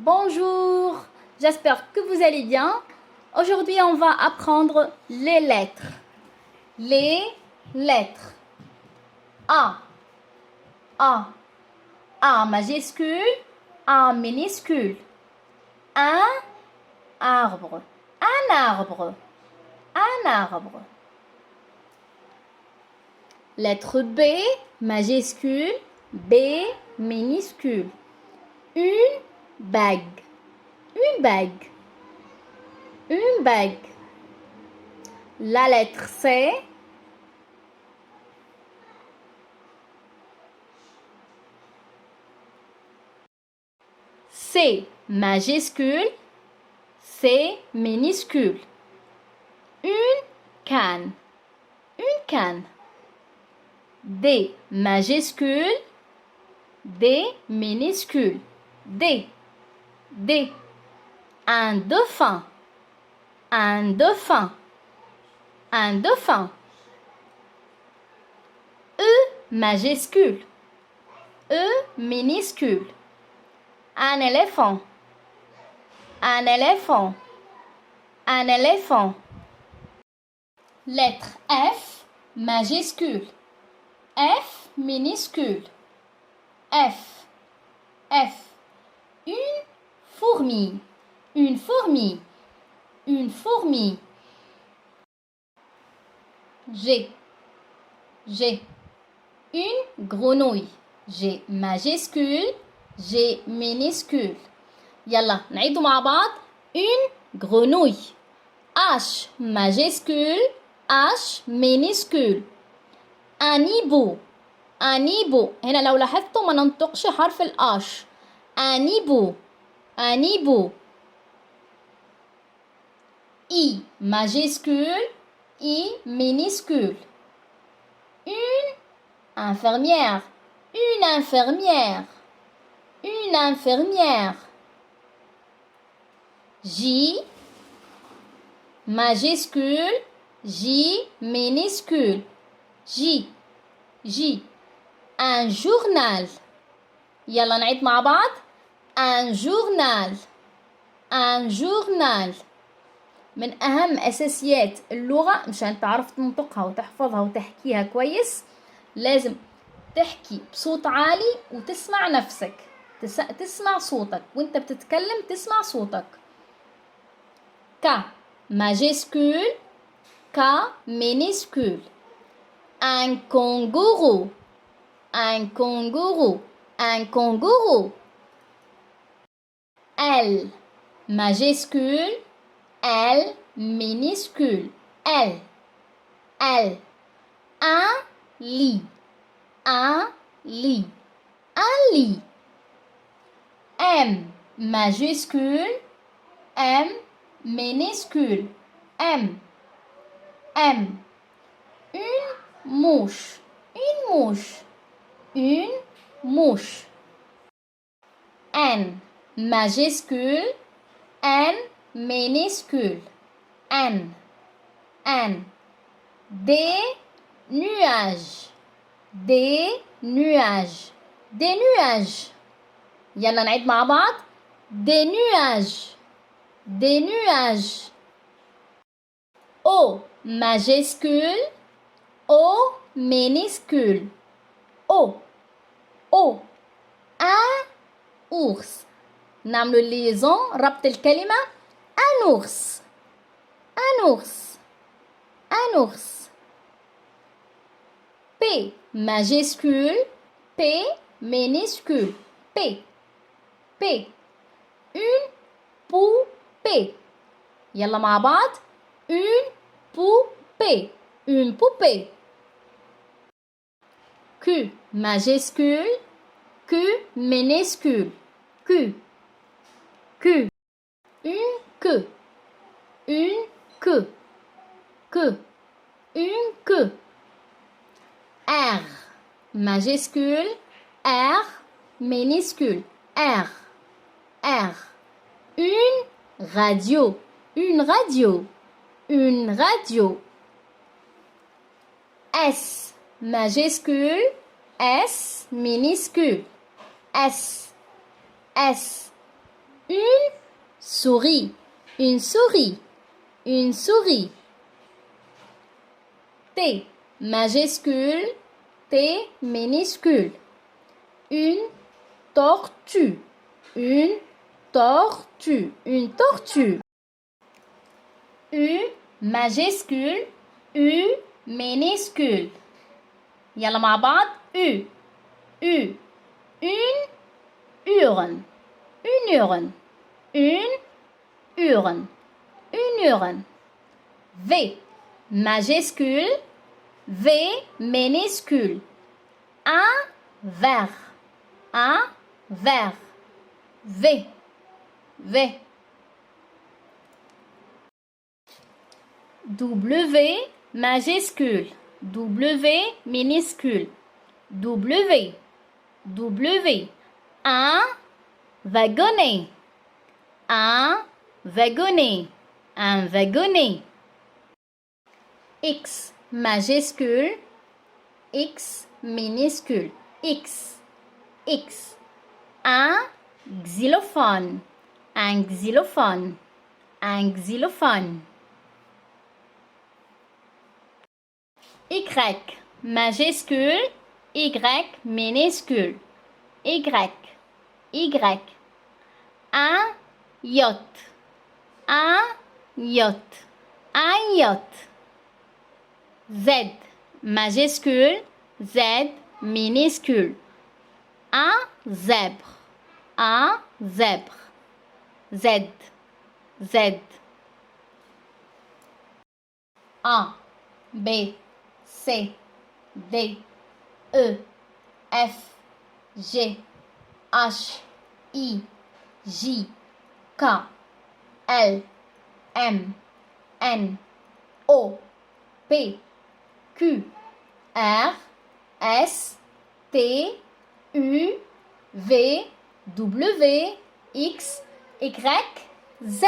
Bonjour, j'espère que vous allez bien. Aujourd'hui, on va apprendre les lettres. Les lettres. A. A. A majuscule, A minuscule. Un arbre. Un arbre. Un arbre. Lettre B majuscule, B minuscule. Une bague. Une bague. Une bague. La lettre C. C majuscule, C minuscule. Une canne. Une canne. D majuscule, D minuscule. D. D. Un dauphin. Un dauphin. Un dauphin. E majuscule. E minuscule. Un éléphant. Un éléphant. Un éléphant. Lettre F majuscule. F minuscule. F. F. Une fourmi. Une fourmi. Une fourmi. G. G. Une grenouille. G majuscule. G minuscule. يلا نعيدوا مع بعض. Une grenouille. H majuscule. H minuscule. Un hibou. Un hibou. هنا لو لاحظتوا ما ننطقش حرف الآش. Un hibou. Un hibou. I majuscule. I minuscule. Une infirmière. Une infirmière. Une infirmière. J majuscule. J minuscule. J. J. Un journal. يلا نعيد مع بعض. Un journal. Un journal. من أهم أساسيات اللغة مشان تعرف تنطقها وتحفظها وتحكيها كويس لازم تحكي بصوت عالي وتسمع نفسك. تسمع صوتك وانت بتتكلم تسمع صوتك. K majuscule. K minuscule. Un kangourou. Un kangourou. Un kangourou. L majuscule. L minuscule. L. L. Un lit. Un lit. Un lit. M majuscule. M minuscule. M. M. Une mouche. Une mouche. Une mouche. N majuscule. N minuscule. N. N. Des nuages. Des nuages. Des nuages. يلا نعيد مع بعض. Des nuages. Des nuages. O majuscule. O minuscule. O. O. Un ours. نعمل الليزون ربط الكلمة. Un ours. Un ours. Un ours. P majuscule. P minuscule. P. P. Une poupée. يلا مع بعض. Une poupée. Une poupée. Q majuscule. Q minuscule. Q. Q. Une queue. Une queue. Queue. Une queue. R majuscule. R minuscule. R. R. Une radio. Une radio. Une radio. S majuscule. S minuscule. S. S. Une souris. Une souris. Une souris. T majuscule. T minuscule. Une tortue. Une tortue. Une tortue. U majuscule. U minuscule. يلا مع بعض. U. U. Une urne. Une urne. Une urne. Une urne. V majuscule. V minuscule. Un verre. Un verre. V. V. W majuscule. W minuscule. W. W. Un wagonnet. Un wagonnet. Un wagonnet. X majuscule. X minuscule. X. X. Un xylophone. Un xylophone. Un xylophone. Y majuscule. Y minuscule. Y. Y. Un yacht. Un yacht. Un yacht. Z majuscule. Z minuscule. Un zèbre. Un zèbre. Z. Z. A. B. C. D. E. F. G. H. I. J. K. L. M. N. O. P. Q. R. S. T. U. V. W. X. Y. Z.